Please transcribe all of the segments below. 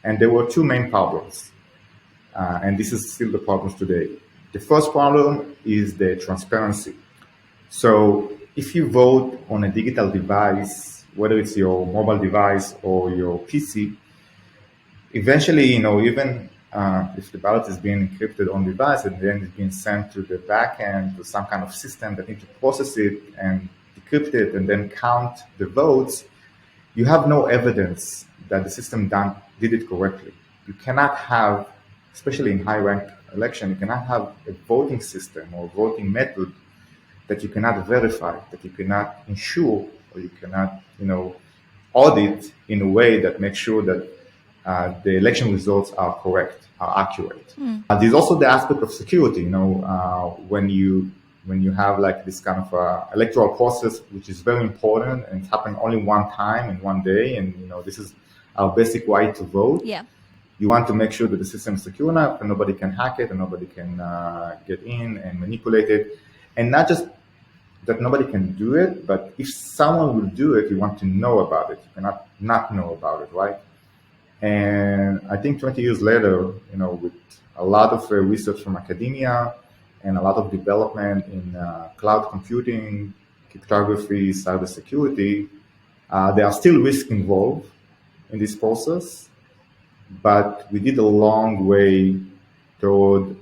And there were two main problems, and this is still the problems today. The first problem is the transparency. So if you vote on a digital device, whether it's your mobile device or your PC, eventually, even if the ballot is being encrypted on device and then it's being sent to the backend to some kind of system that needs to process it and decrypt it and then count the votes, you have no evidence that the system did it correctly. You cannot have, especially in high-ranked election, you cannot have a voting system or voting method that you cannot verify, that you cannot ensure, or you cannot, audit in a way that makes sure that the election results are correct, are accurate. There's also the aspect of security. When you have like this kind of electoral process, which is very important, and it's happened only one time in one day, and this is our basic right to vote. Yeah. You want to make sure that the system is secure enough and nobody can hack it and nobody can get in and manipulate it, and not just that nobody can do it, but if someone will do it, you want to know about it. You cannot not know about it, right? And I think 20 years later, with a lot of research from academia and a lot of development in cloud computing, cryptography, cybersecurity, there are still risks involved in this process, but we did a long way toward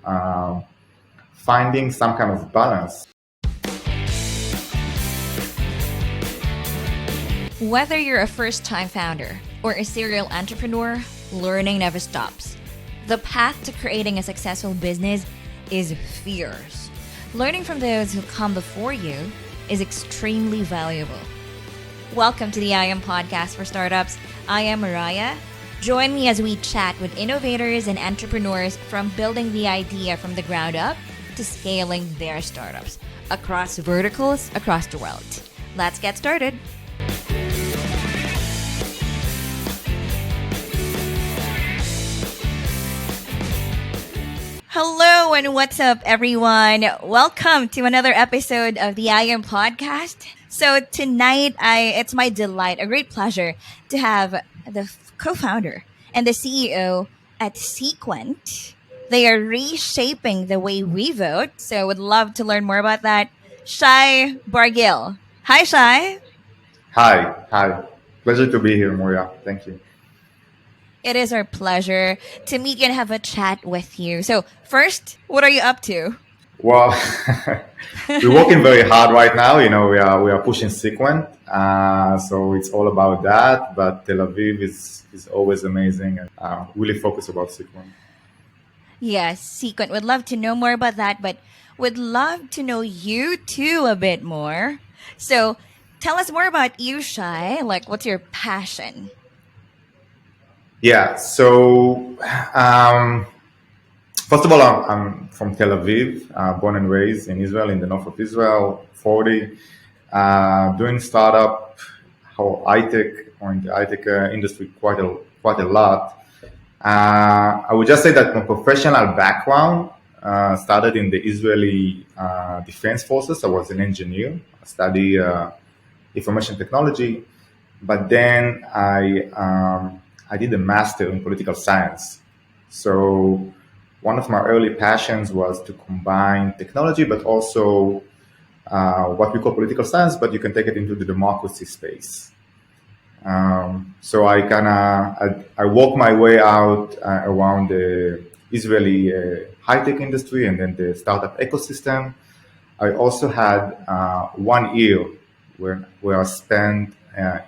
finding some kind of balance. Whether you're a first-time founder or a serial entrepreneur, learning never stops. The path to creating a successful business is fierce. Learning from those who come before you is extremely valuable. Welcome to the I Am Podcast for Startups. I am Mariah. Join me as we chat with innovators and entrepreneurs from building the idea from the ground up to scaling their startups across verticals across the world. Let's get started. Hello and what's up, everyone? Welcome to another episode of the I Am Podcast. So tonight, it's my delight, a great pleasure to have the co-founder and the CEO at Sequent. They are reshaping the way we vote. So would love to learn more about that. Shai Bargil. Hi, Shai. Hi. Pleasure to be here, Moria. Thank you. It is our pleasure to meet you and have a chat with you. So first, what are you up to? Well, we're working very hard right now. We are pushing Sequent, so it's all about that. But Tel Aviv is always amazing, and really focus about Sequent. Yes, Sequent. Would love to know more about that, but would love to know you too a bit more. So tell us more about you, Shai. Like, what's your passion? Yeah. So first of all, I'm from Tel Aviv, born and raised in Israel, in the north of Israel. 40, doing startup, or high-tech, or in the high-tech industry quite a lot. I would just say that my professional background started in the Israeli Defense Forces. I was an engineer. I studied information technology, but then I did a master in political science. So one of my early passions was to combine technology, but also what we call political science, but you can take it into the democracy space. So I worked my way out around the Israeli high-tech industry and then the startup ecosystem. I also had 1 year where I spent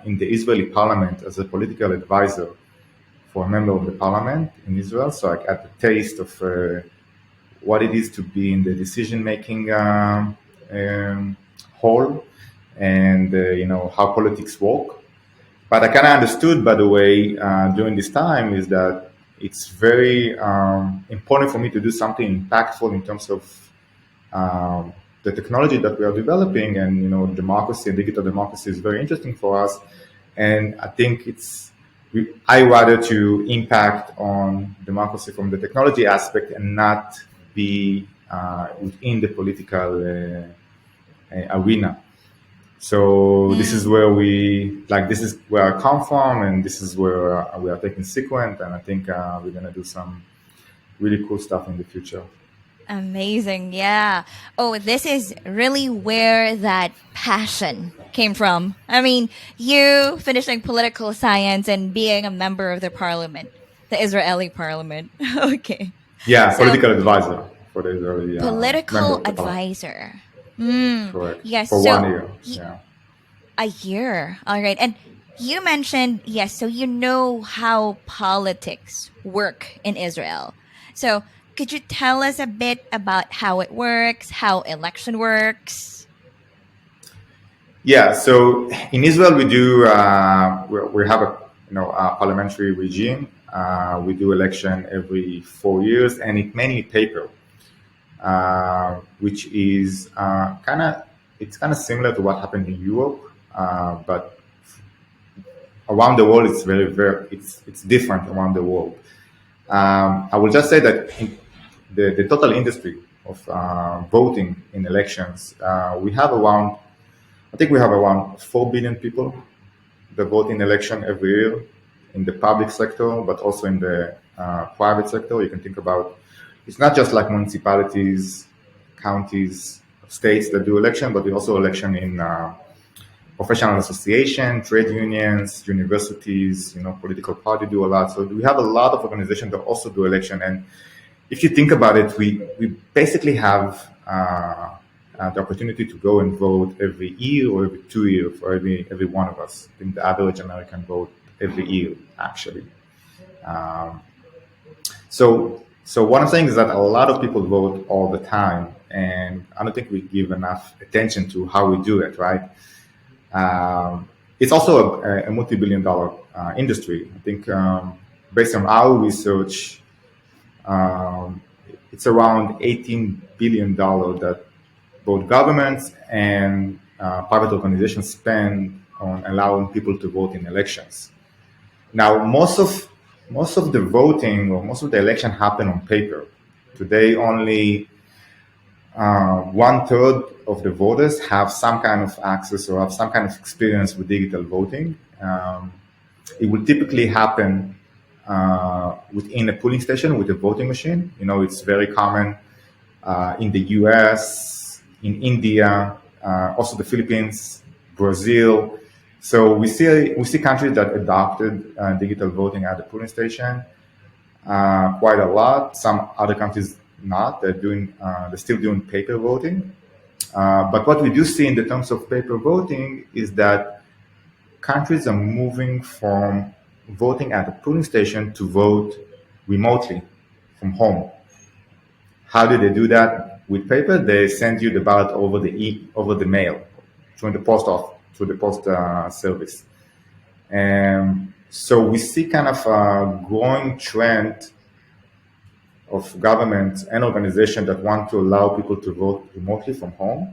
in the Israeli Parliament as a political advisor for a member of the parliament in Israel. So I got the taste of what it is to be in the decision-making hall and, how politics work. But I kind of understood, by the way, during this time is that it's very important for me to do something impactful in terms of the technology that we are developing, and democracy and digital democracy is very interesting for us. And I think I rather to impact on democracy from the technology aspect and not be within the political arena. So this is where this is where I come from, and this is where we are taking Sequent, and I think we're gonna do some really cool stuff in the future. Amazing. Yeah. Oh, this is really where that passion came from. I mean, you finishing political science and being a member of the parliament, the Israeli parliament. Okay. Yeah, So, political advisor for the Israeli member political of the parliament. advisor. Mm, Correct. yes. For So, 1 year. Yeah. a year. All right. And you mentioned, yes, so you know how politics work in Israel. So, could you tell us a bit about how it works, how election works? Yeah. So in Israel, we do we have a parliamentary regime. We do election every 4 years, and it mainly paper, which is kind of similar to what happened in Europe, but around the world it's very it's different around the world. I will just say that the total industry of voting in elections, we have around I think we have around 4 billion people that vote in election every year in the public sector, but also in the private sector. You can think about it's not just like municipalities, counties, states that do election, but we also election in professional association, trade unions, universities, political party do a lot. So we have a lot of organizations that also do election. And if you think about it, we basically have the opportunity to go and vote every year or every 2 years for every one of us. I think the average American vote every year, actually. Um, so what I'm saying is that a lot of people vote all the time, and I don't think we give enough attention to how we do it, right? It's also a multi-billion-dollar industry. I think based on our research, um, it's around $18 billion that both governments and private organizations spend on allowing people to vote in elections. Now, most of the voting or most of the election happen on paper. Today, only 1/3 of the voters have some kind of access or have some kind of experience with digital voting. It will typically happen within a polling station with a voting machine. It's very common in the US, in India, also the Philippines, Brazil. So we see countries that adopted digital voting at the polling station quite a lot. Some other countries not. They're still doing paper voting. But what we do see in the terms of paper voting is that countries are moving from voting at a polling station to vote remotely from home. How do they do that? With paper, they send you the ballot over the mail through the post service. And so we see kind of a growing trend of governments and organizations that want to allow people to vote remotely from home.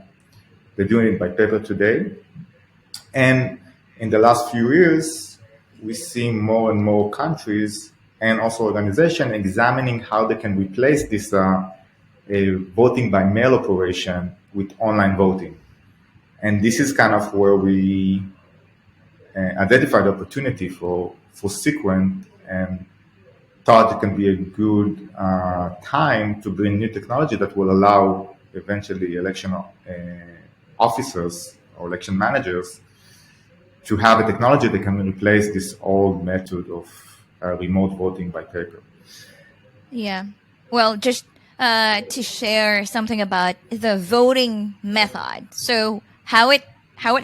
They're doing it by paper today. And in the last few years, we see more and more countries and also organizations examining how they can replace this voting by mail operation with online voting. And this is kind of where we identified the opportunity for Sequent and thought it can be a good time to bring new technology that will allow eventually election officers or election managers to have a technology that can replace this old method of remote voting by paper. Yeah. Well, just to share something about the voting method. So how it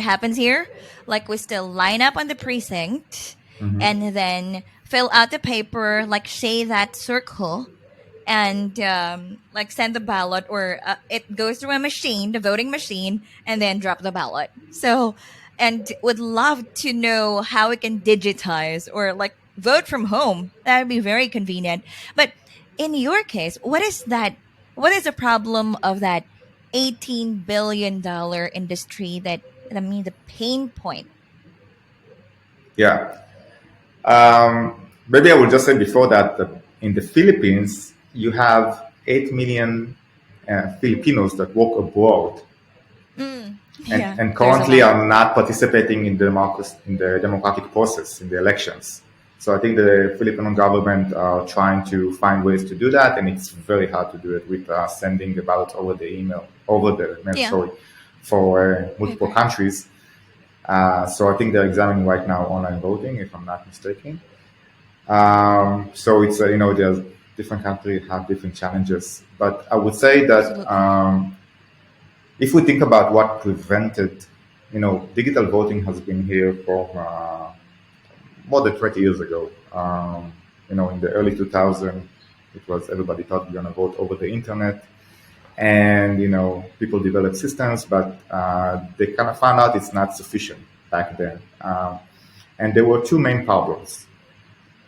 happens here, like we still line up on the precinct and then fill out the paper, like say that circle, and like send the ballot, or it goes through a machine, the voting machine, and then drop the ballot. So, and would love to know how we can digitize or like vote from home. That would be very convenient. But in your case, what is that? What is the problem of that $18 billion industry? I mean, the pain point. Yeah. Maybe I will just say before that in the Philippines, you have 8 million Filipinos that work abroad. Yeah, and there's a currently lot. are not participating in the democratic process in the elections. So I think the Filipino government are trying to find ways to do that, and it's very hard to do it with sending the ballots over the email, over the mail, Yeah, sorry, for I multiple agree. countries. So I think they're examining right now online voting, if I'm not mistaken. So it's there's different countries have different challenges, but I would say that Absolutely. if we think about what prevented, digital voting has been here for more than 20 years ago. In the early 2000s, it was everybody thought you're going to vote over the internet, and people developed systems, but they kind of found out it's not sufficient back then. And there were two main problems,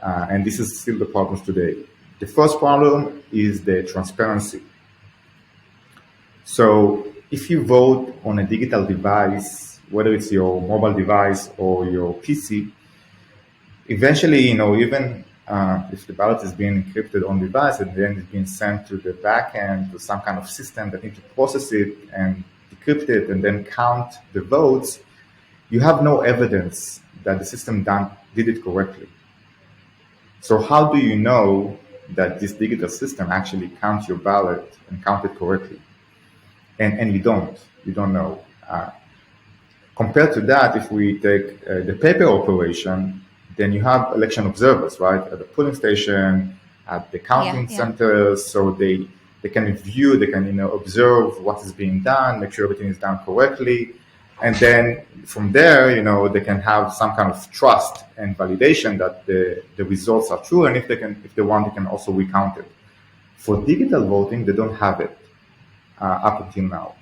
and this is still the problems today. The first problem is the transparency. So if you vote on a digital device, whether it's your mobile device or your PC, eventually, even if the ballot is being encrypted on device and then it's being sent to the backend to some kind of system that needs to process it and decrypt it and then count the votes, you have no evidence that the system did it correctly. So how do you know that this digital system actually counts your ballot and count it correctly? And you don't know. Compared to that, if we take the paper operation, then you have election observers, right, at the polling station, at the Yeah, counting yeah. centers, so they can view, they can observe what is being done, make sure everything is done correctly, and then from there, they can have some kind of trust and validation that the results are true, and if they want, they can also recount it. For digital voting, they don't have it up until now.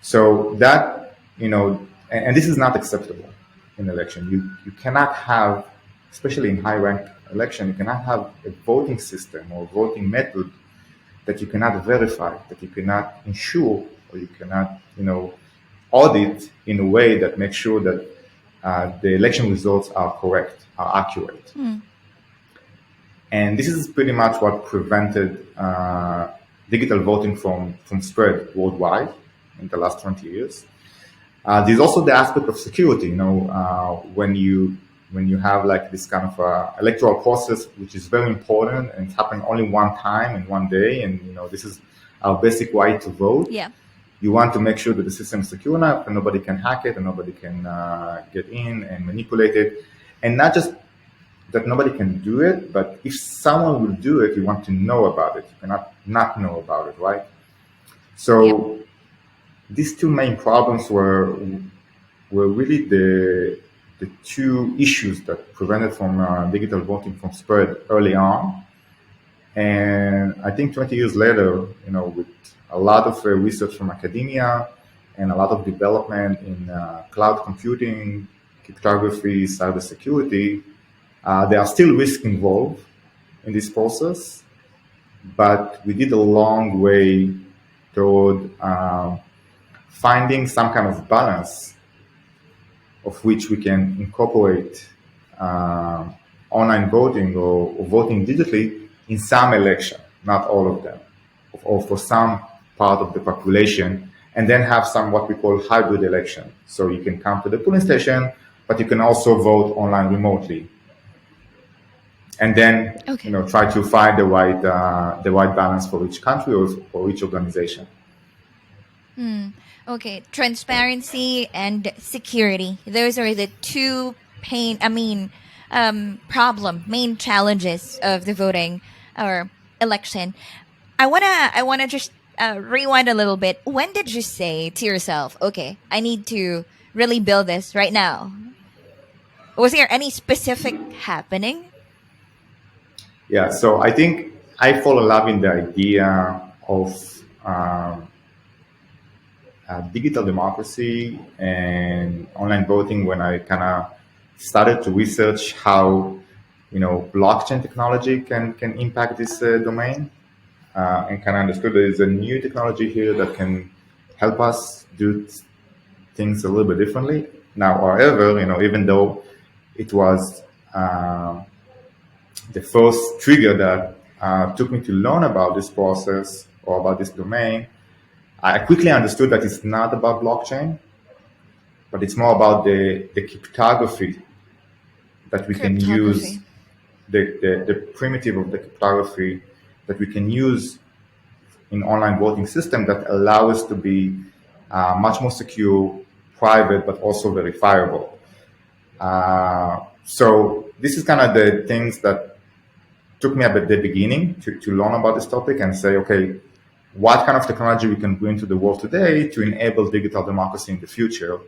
So that, and this is not acceptable in election. You cannot have, especially in high rank election, you cannot have a voting system or voting method that you cannot verify, that you cannot ensure, or you cannot, audit in a way that makes sure that the election results are correct, are accurate. And this is pretty much what prevented digital voting from spread worldwide in the last 20 years. There's also the aspect of security. When you have like this kind of electoral process, which is very important and it's happening only one time in one day, and this is our basic right to vote. Yeah. You want to make sure that the system is secure enough and nobody can hack it and nobody can get in and manipulate it, and not just that nobody can do it, but if someone will do it, you want to know about it. You cannot not know about it, right? Yep. So these two main problems were really the two issues that prevented from digital voting from spread early on. And I think 20 years later, with a lot of research from academia and a lot of development in cloud computing, cryptography, cybersecurity, there are still risks involved in this process, but we did a long way toward finding some kind of balance of which we can incorporate uh, online voting or voting digitally in some election, not all of them, or for some part of the population, and then have some what we call hybrid election. So you can come to the polling station, but you can also vote online remotely, and then Okay. try to find the right balance for each country or for each organization. Okay. Transparency and security. Those are the two main challenges of the voting or election. I wanna just rewind a little bit. When did you say to yourself, "Okay, I need to really build this right now"? Was there any specific happening? Yeah, so I think I fall in love in the idea of digital democracy and online voting when I kind of started to research how blockchain technology can impact this domain, and kind of understood there is a new technology here that can help us do things a little bit differently. Now, however, even though it was the first trigger that took me to learn about this process or about this domain, I quickly understood that it's not about blockchain. but it's more about the cryptography that we can use, Cryptography. the primitive of the cryptography that we can use in online voting system that allow us to be much more secure, private, but also verifiable. So this is kind of the things that took me at the beginning to learn about this topic and say, okay, what kind of technology we can bring to the world today to enable digital democracy in the future.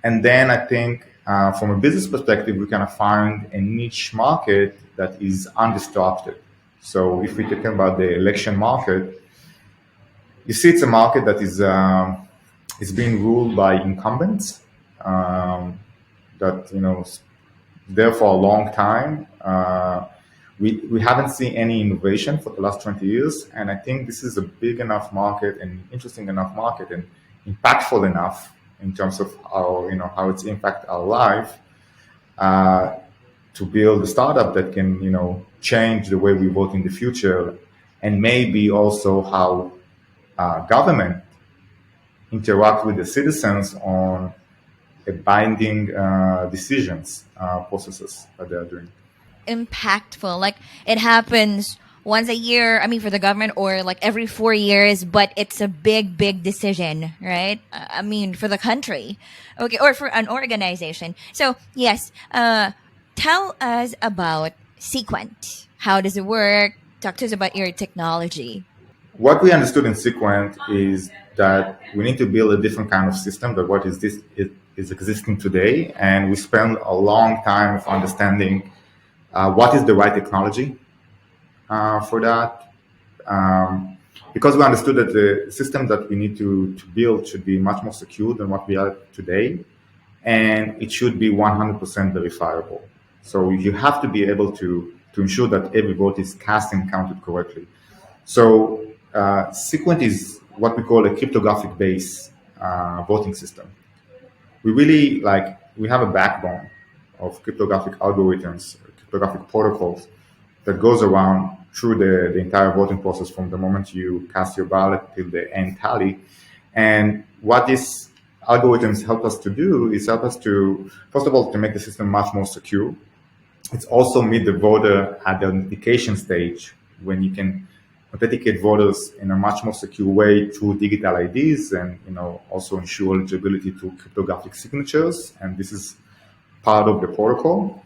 And then I think from a business perspective, we kind of find a niche market that is undisrupted. So if we're talking about the election market, you see it's a market that is being ruled by incumbents that, there for a long time. We haven't seen any innovation for the last 20 years. And I think this is a big enough market and interesting enough market and impactful enough in terms of how it's impact our life to build a startup that can, change the way we vote in the future, and maybe also how government interact with the citizens on a binding decisions processes that they are doing. Impactful. Like it happens once a year, I mean, for the government, or like every 4 years, but it's a big, big decision, right? I mean, for the country, okay, or for an organization. So, yes, tell us about Sequent. How does it work? Talk to us about your technology. What we understood in Sequent is that we need to build a different kind of system than what is existing today, and we spent a long time of understanding what is the right technology for that. Because we understood that the system that we need to build should be much more secure than what we are today, and it should be 100% verifiable. So you have to be able to ensure that every vote is cast and counted correctly. So Sequent is what we call a cryptographic based voting system. We have a backbone of cryptographic algorithms, cryptographic protocols that goes around through the entire voting process from the moment you cast your ballot till the end tally. And what these algorithms help us to do is help us to, first of all, to make the system much more secure. It's also meet the voter at the authentication stage when you can authenticate voters in a much more secure way through digital IDs and also ensure eligibility to cryptographic signatures. And this is part of the protocol.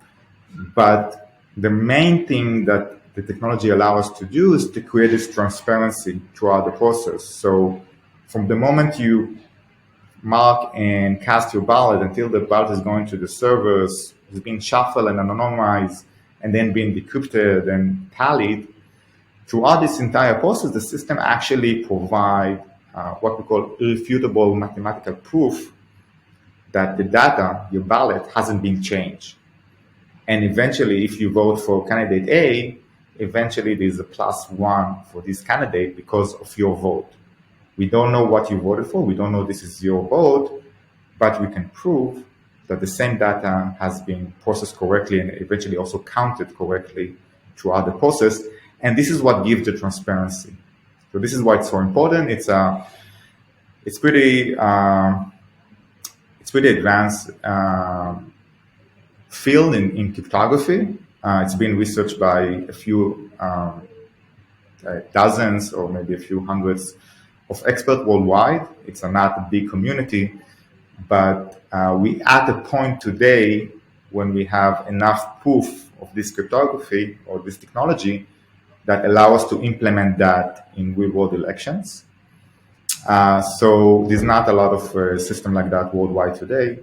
But the main thing that the technology allows us to do is to create this transparency throughout the process. So from the moment you mark and cast your ballot until the ballot is going to the servers, is being shuffled and anonymized, and then being decrypted and tallied, throughout this entire process, the system actually provides what we call irrefutable mathematical proof that the data, your ballot, hasn't been changed. And eventually, if you vote for candidate A, eventually there's a +1 for this candidate because of your vote. We don't know what you voted for. We don't know this is your vote, but we can prove that the same data has been processed correctly and eventually also counted correctly throughout the process. And this is what gives the transparency. So this is why it's so important. It's pretty advanced field in cryptography. It's been researched by a few dozens or maybe a few hundreds of experts worldwide. It's not a big community, but we at a point today when we have enough proof of this cryptography or this technology that allow us to implement that in real-world elections. So there's not a lot of system like that worldwide today.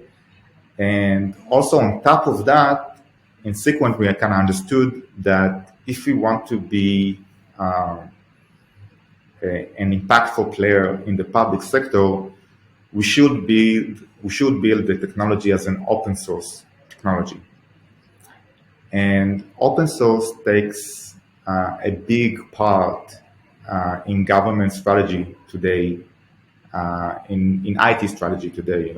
And also on top of that, in Sequent, we kind of understood that if we want to be an impactful player in the public sector, we should build the technology as an open source technology. And open source takes a big part in government strategy today, in IT strategy today.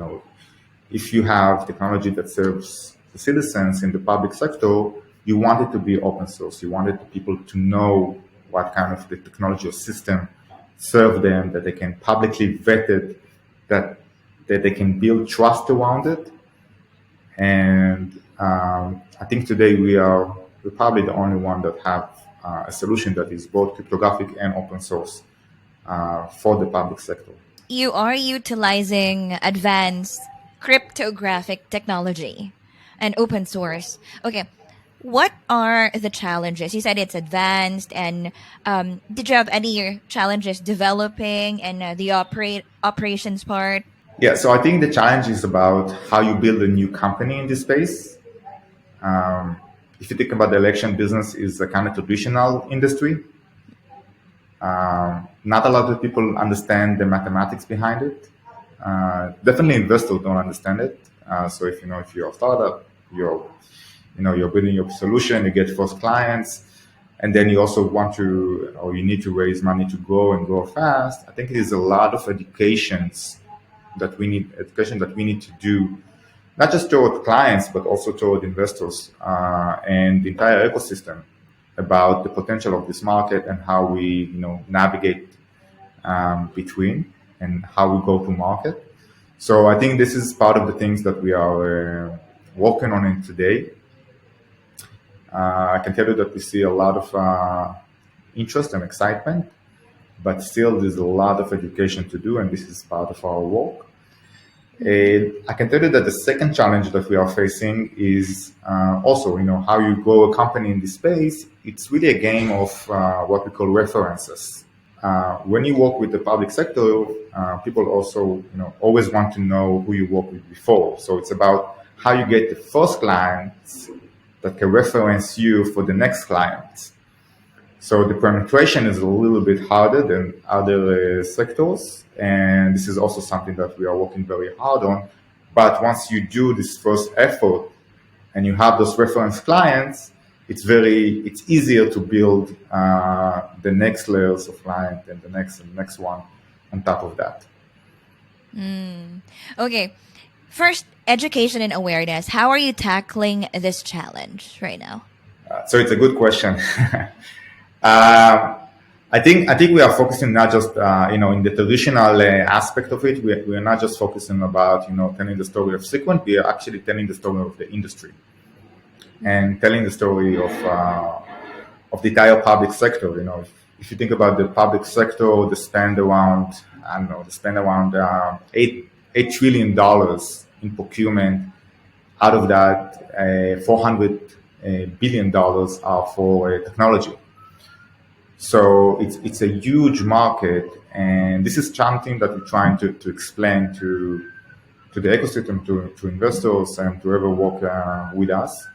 If you have technology that serves the citizens in the public sector, you want it to be open source. You wanted people to know what kind of the technology or system serve them, that they can publicly vet it, that that they can build trust around it. And I think today we're probably the only one that have a solution that is both cryptographic and open source for the public sector. You are utilizing advanced cryptographic technology and open source. Okay. What are the challenges? You said it's advanced, and did you have any challenges developing and the operations part? Yeah, so I think the challenge is about how you build a new company in this space. If you think about the election business is a kind of traditional industry, not a lot of people understand the mathematics behind it. Definitely investors don't understand it. So if you're a startup, you're building your solution, you get first clients, and then you also want to, or you need to raise money to grow and grow fast. I think it is a lot of education that we need to do, not just toward clients, but also toward investors and the entire ecosystem about the potential of this market and how we, navigate between and how we go to market. So I think this is part of the things that we are working on in today. I can tell you that we see a lot of interest and excitement, but still there's a lot of education to do, and this is part of our work. I can tell you that the second challenge that we are facing is also, how you grow a company in this space. It's really a game of what we call references. When you work with the public sector, people also, always want to know who you worked with before. So it's about how you get the first clients that can reference you for the next clients. So the penetration is a little bit harder than other sectors, and this is also something that we are working very hard on. But once you do this first effort and you have those reference clients, it's easier to build the next layers of client and the next one on top of that. Okay. First, education and awareness. How are you tackling this challenge right now? So it's a good question. I think we are focusing not just in the traditional aspect of it. We are not just focusing about telling the story of Sequent. We are actually telling the story of the industry and telling the story of the entire public sector. If you think about the public sector, they spend around $8 trillion in procurement. Out of that, $400 billion are for technology. So it's a huge market, and this is something that we're trying to explain to the ecosystem, to investors, and to whoever work with us.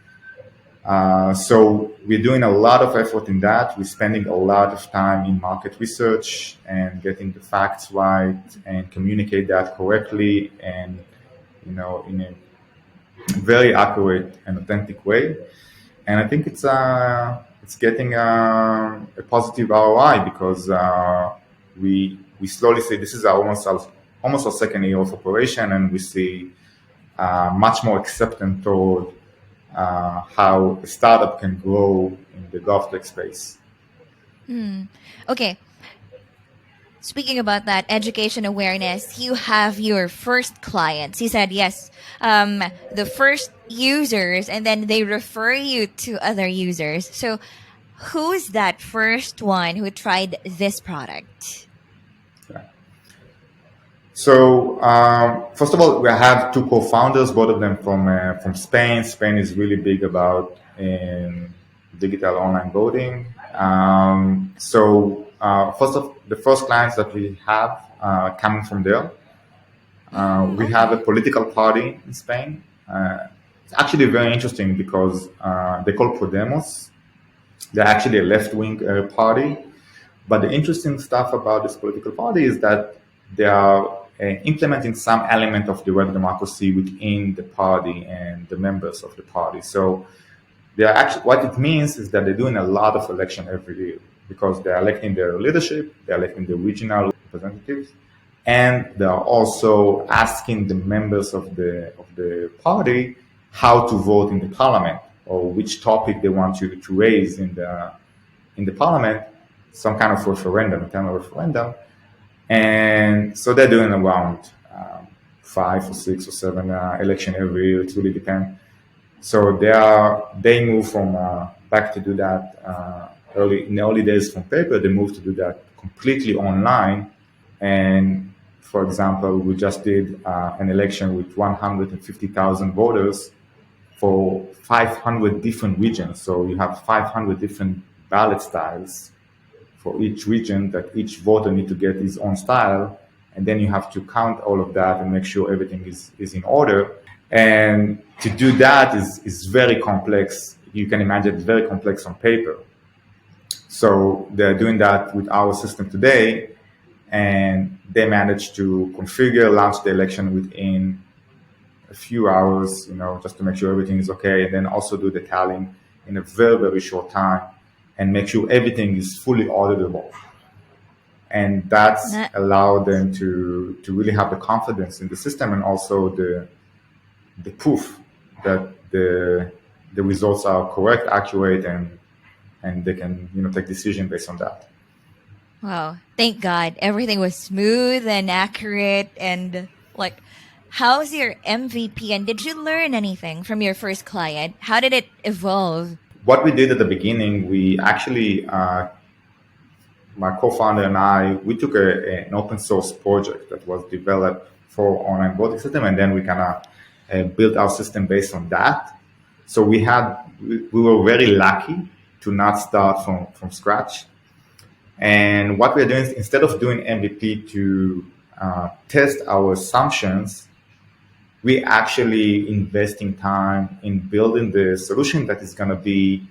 So we're doing a lot of effort in that. We're spending a lot of time in market research and getting the facts right and communicate that correctly and in a very accurate and authentic way. And I think it's getting a positive ROI because we slowly see this is almost our second year of operation, and we see much more acceptance toward how a startup can grow in the GovTech space. Okay. Speaking about that education awareness, you have your first clients. You said yes, the first users, and then they refer you to other users. So, who's that first one who tried this product? Yeah. So, first of all, we have two co-founders, both of them from Spain. Spain is really big about digital online voting. The first clients that we have coming from there. We have a political party in Spain. It's actually very interesting because they call Podemos. They're actually a left-wing party. But the interesting stuff about this political party is that they are implementing some element of direct democracy within the party and the members of the party. So they are actually, what it means is that they're doing a lot of election every year because they're electing their leadership, they're electing the regional representatives, and they are also asking the members of the party how to vote in the parliament or which topic they want to raise in the parliament, some kind of referendum, internal referendum. And so they're doing around 5 or 6 or 7 election every year. It really depends. So they move from back to do that early in the early days from paper. They moved to do that completely online. And for example, we just did an election with 150,000 voters for 500 different regions. So you have 500 different ballot styles for each region that each voter need to get his own style. And then you have to count all of that and make sure everything is in order. And to do that is very complex. You can imagine it's very complex on paper. So they're doing that with our system today, and they managed to configure, launch the election within a few hours, just to make sure everything is okay, and then also do the tallying in a very, very short time and make sure everything is fully auditable. And that's allowed them to really have the confidence in the system and also the proof that the results are correct, accurate, and they can take decision based on that. Wow, thank God. Everything was smooth and accurate. And like, how's your MVP? And did you learn anything from your first client? How did it evolve? What we did at the beginning, we actually, my co-founder and I, we took an open source project that was developed for online voting system, and then we kind of built our system based on that. So we were very lucky to not start from scratch. And what we're doing is, instead of doing MVP to test our assumptions, we actually investing time in building the solution that is going to be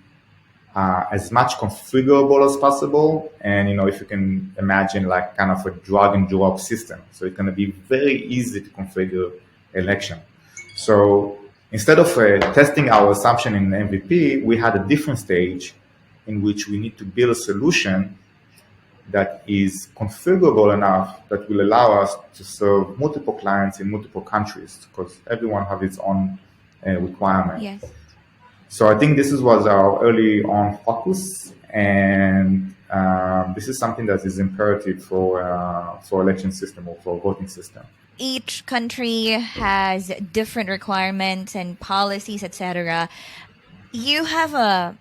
as much configurable as possible. And, if you can imagine like kind of a drag and drop system. So it's going to be very easy to configure election. So instead of testing our assumption in MVP, we had a different stage in which we need to build a solution that is configurable enough that will allow us to serve multiple clients in multiple countries, because everyone has its own requirement. Yes. So I think this was our early on focus, and this is something that is imperative for election system or for voting system. Each country has different requirements and policies, etc. You have a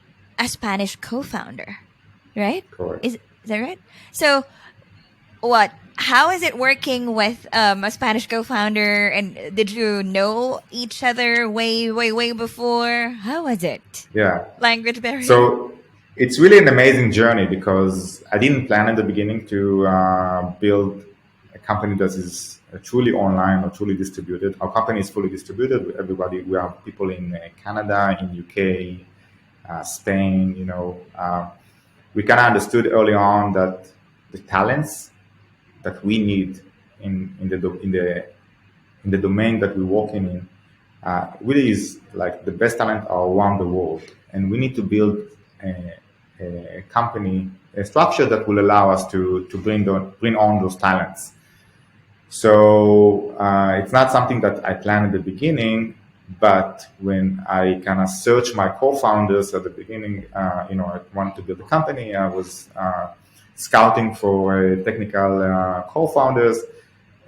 Spanish co-founder, right? Correct. Is that right? So, how is it working with a Spanish co-founder? And did you know each other way before? How was it? Yeah. Language barrier? So it's really an amazing journey, because I didn't plan at the beginning to build a company that is truly online or truly distributed. Our company is fully distributed with everybody. We have people in Canada, in UK, Spain, we kind of understood early on that the talents that we need in the domain that we're working in really is like the best talent are around the world, and we need to build a company, a structure that will allow us to bring on those talents. So it's not something that I planned at the beginning. But when I kind of searched my co-founders at the beginning, I wanted to build a company. I was scouting for technical co-founders,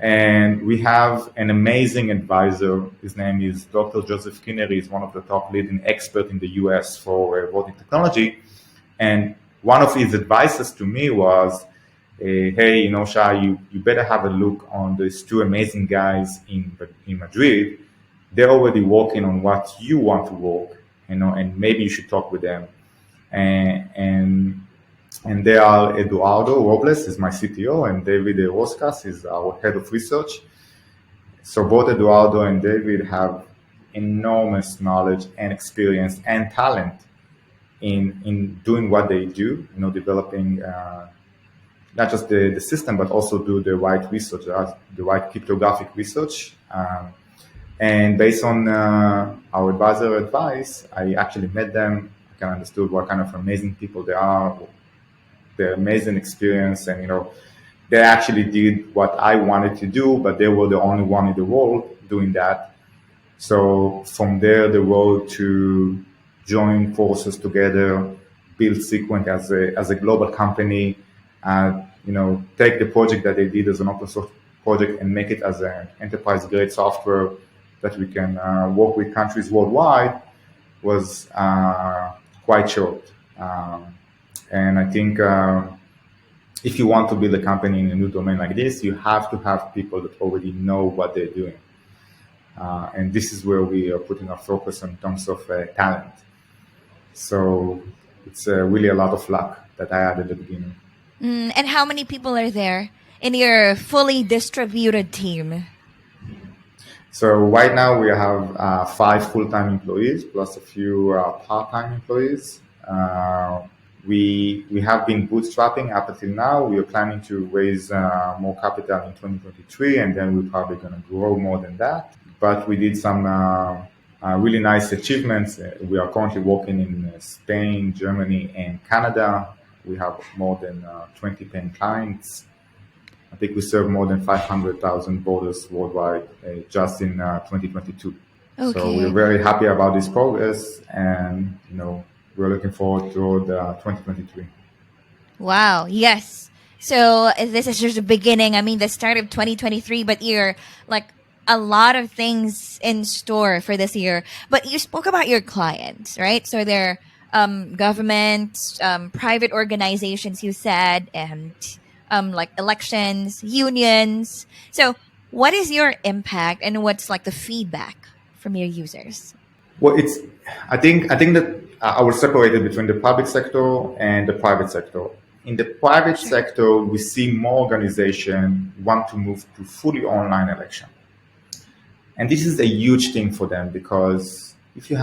and we have an amazing advisor. His name is Dr. Joseph Kinney. He's one of the top leading experts in the US for voting technology. And one of his advices to me was, hey, Shai, you better have a look on these two amazing guys in Madrid. They're already working on what you want to work, and maybe you should talk with them. And they are Eduardo Robles is my CTO, and David Roscas is our head of research. So both Eduardo and David have enormous knowledge and experience and talent in doing what they do, developing not just the system, but also do the right research, the right cryptographic research. And based on our advisor advice, I actually met them. I kind of understood what kind of amazing people they are, their amazing experience, and they actually did what I wanted to do, but they were the only one in the world doing that. So from there, the road to join forces together, build Sequent as a global company, take the project that they did as an open source project and make it as an enterprise-grade software that we can work with countries worldwide was quite short. And I think if you want to build a company in a new domain like this, you have to have people that already know what they're doing. And this is where we are putting our focus in terms of talent. So it's really a lot of luck that I had at the beginning. And how many people are there in your fully distributed team? So right now we have 5 full-time employees plus a few part-time employees. We have been bootstrapping up until now. We are planning to raise more capital in 2023, and then we're probably going to grow more than that. But we did some really nice achievements. We are currently working in Spain, Germany, and Canada. We have more than 20 paying clients. I think we serve more than 500,000 voters worldwide just in 2022. Okay. So we're very happy about this progress, and we're looking forward to the 2023. Wow. Yes. So this is just the beginning. I mean, the start of 2023, but you're like a lot of things in store for this year. But you spoke about your clients, right? So they're government, private organizations, you said, and like elections, unions. So what is your impact and what's like the feedback from your users? Well, I think that I will separate it between the public sector and the private sector. In the private sector, we see more organizations want to move to fully online election. And this is a huge thing for them, because if you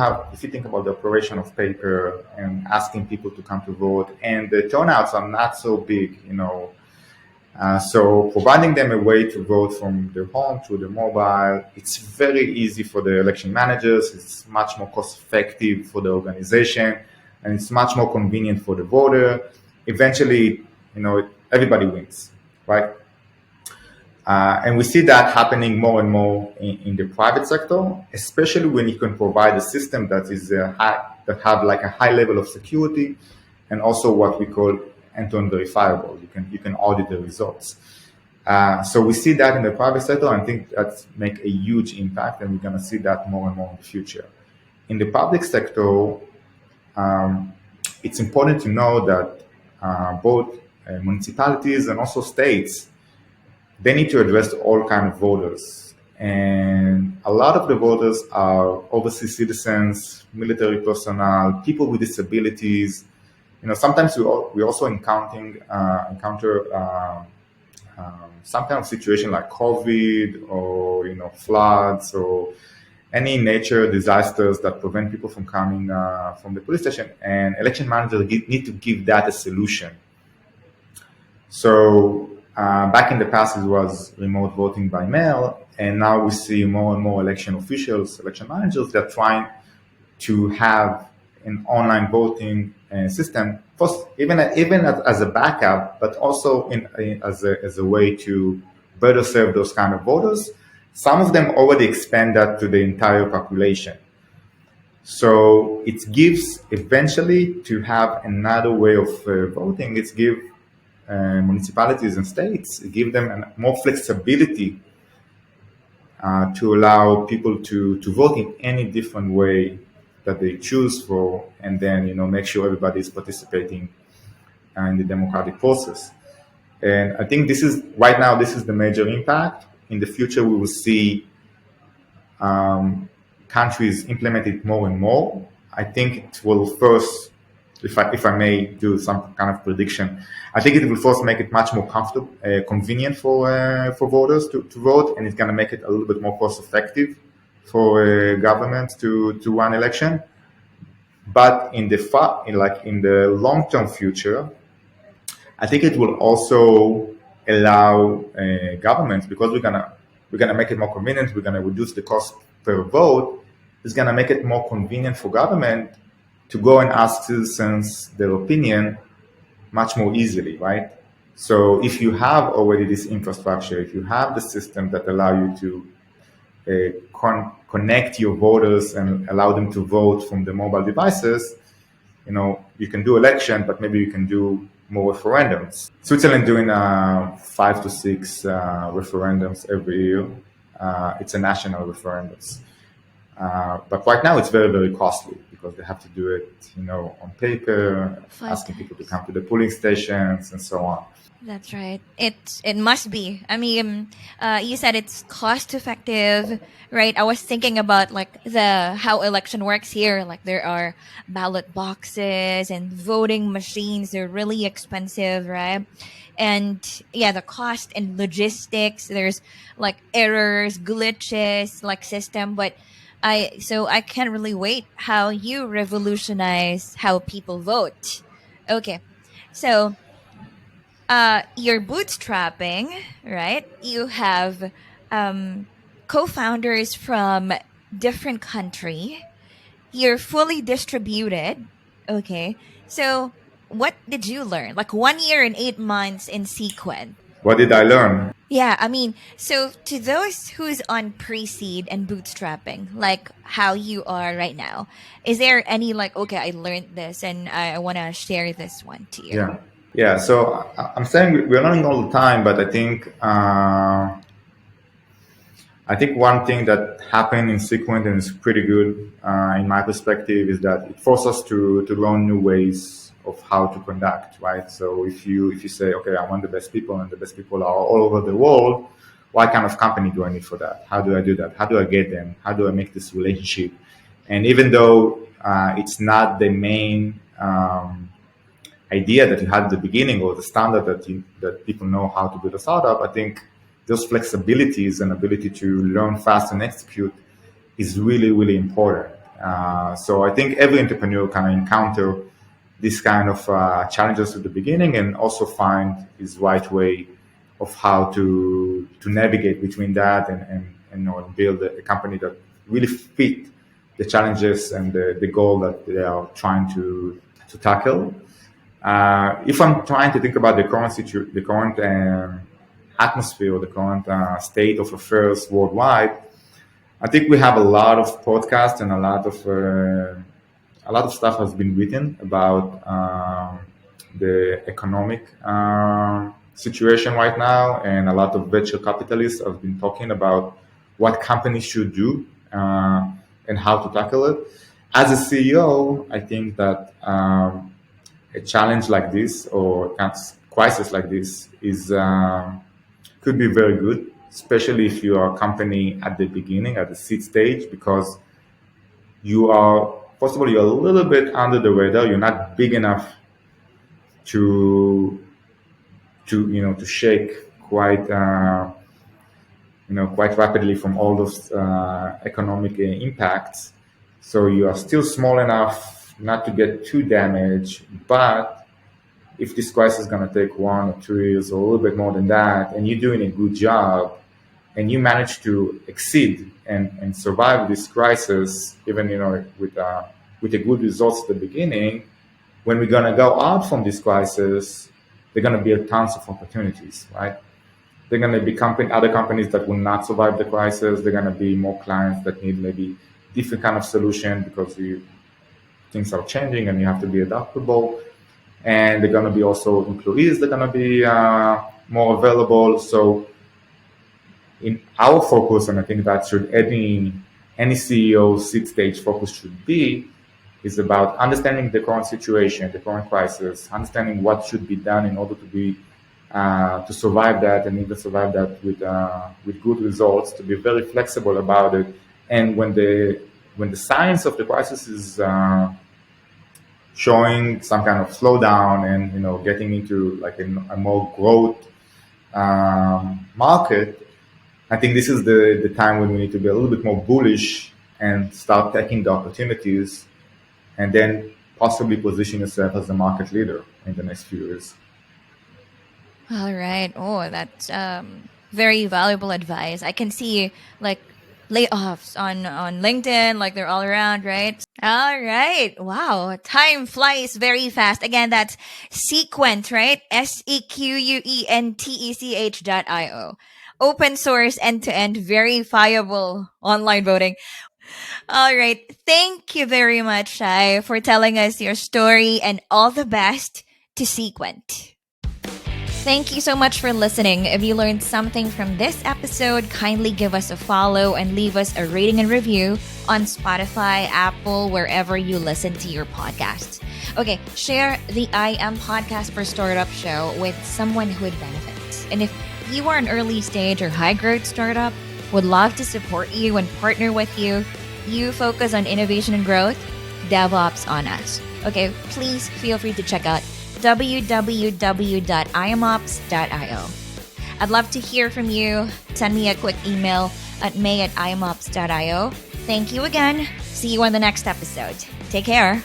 think about the operation of paper and asking people to come to vote, and the turnouts are not so big, so providing them a way to vote from their home through the mobile, it's very easy for the election managers. It's much more cost effective for the organization, and it's much more convenient for the voter. Eventually, everybody wins, right? And we see that happening more and more in the private sector, especially when you can provide a system that is that have like a high level of security, and also what we call end-to-end verifiable. You can audit the results. So we see that in the private sector, and I think that's make a huge impact, and we're going to see that more and more in the future. In the public sector, it's important to know that both municipalities and also states, they need to address all kinds of voters. And a lot of the voters are overseas citizens, military personnel, people with disabilities. Sometimes we also encounter some kind of situation like COVID, or floods, or any nature disasters that prevent people from coming from the police station. And election managers need to give that a solution. So back in the past, it was remote voting by mail, and now we see more and more election officials, election managers, that are trying to have an online voting system, first, even as a backup, but also as a way to better serve those kind of voters. Some of them already expand that to the entire population. So it gives eventually to have another way of voting. It's give municipalities and states, give them more flexibility to allow people to vote in any different way that they choose for, and then make sure everybody is participating in the democratic process. And I think this is the major impact. In the future, we will see countries implement it more and more. I think it will first, if I may do some kind of prediction, I think it will first make it much more comfortable, convenient for voters to vote, and it's going to make it a little bit more cost effective for governments to run election. But in the long-term future, I think it will also allow governments, because we're gonna make it more convenient. We're gonna reduce the cost per vote. It's gonna make it more convenient for government to go and ask citizens their opinion much more easily, right? So if you have already this infrastructure, if you have the system that allow you to connect your voters and allow them to vote from the mobile devices, you can do election, but maybe you can do more referendums. Switzerland doing 5 to 6 referendums every year. It's a national referendums. But right now it's very, very costly because they have to do it, on paper, Five asking people to times. come to the polling stations and so on. That's right. It must be. I mean, you said it's cost effective, right? I was thinking about like the how election works here. Like there are ballot boxes and voting machines. They're really expensive, right? And yeah, the cost and logistics. There's like errors, glitches, like system. But I can't really wait how you revolutionize how people vote. Okay, so you're bootstrapping, right? You have um, co-founders from different country. You're fully distributed. Okay. So what did you learn? Like 1 year and 8 months in Sequent. What did I learn? Yeah, I mean, so to those who's on pre-seed and bootstrapping, like how you are right now, is there any like, okay, I learned this and I want to share this one to you? Yeah. Yeah, so I'm saying we're learning all the time, but I think one thing that happened in Sequent and is pretty good in my perspective is that it forces us to learn new ways of how to conduct, right? So if you say, okay, I want the best people and the best people are all over the world, what kind of company do I need for that? How do I do that? How do I get them? How do I make this relationship? And even though it's not the main idea that you had at the beginning or the standard that people know how to build a startup, I think those flexibilities and ability to learn fast and execute is really, really important. So I think every entrepreneur can encounter this kind of challenges at the beginning and also find his right way of how to navigate between that and build a company that really fit the challenges and the goal that they are trying to tackle. If I'm trying to think about the current atmosphere, the current state of affairs worldwide, I think we have a lot of podcasts and a lot of stuff has been written about the economic situation right now, and a lot of venture capitalists have been talking about what companies should do and how to tackle it. As a CEO, I think that a challenge like this or crisis like this is could be very good, especially if you are a company at the beginning, at the seed stage, because you are first of all you're a little bit under the radar. You're not big enough to to shake quite rapidly from all those economic impacts. So you are still small enough not to get too damaged, but if this crisis is going to take 1 or 2 years or a little bit more than that, and you're doing a good job, and you manage to exceed and survive this crisis, even with a good results at the beginning, when we're going to go out from this crisis, there are going to be tons of opportunities, right? They're going to be other companies that will not survive the crisis. They're going to be more clients that need maybe different kind of solution because things are changing and you have to be adaptable. And they're going to be also employees. They're going to be more available. So in our focus, and I think that should any CEO seed stage focus should be, is about understanding the current situation, the current crisis, understanding what should be done in order to survive that and even survive that with good results. To be very flexible about it, and when the signs of the crisis is showing some kind of slowdown and getting into like a more growth market, I think this is the time when we need to be a little bit more bullish and start taking the opportunities and then possibly position yourself as the market leader in the next few years. All right. Oh, that's very valuable advice. I can see like layoffs on LinkedIn, like they're all around, right? All right. Wow. Time flies very fast. Again, that's Sequent, right? SEQUENTECH.io. Open source, end to end, verifiable online voting. All right. Thank you very much, Shai, for telling us your story and all the best to Sequent. Thank you so much for listening. If you learned something from this episode, kindly give us a follow and leave us a rating and review on Spotify, Apple, wherever you listen to your podcasts. Okay, share the I Am Podcast for Startup show with someone who would benefit. And if you are an early stage or high growth startup, would love to support you and partner with you, you focus on innovation and growth, DevOps on us. Okay, please feel free to check out www.iamops.io. I'd love to hear from you. Send me a quick email at may@iamops.io. Thank you again. See you on the next episode. Take care.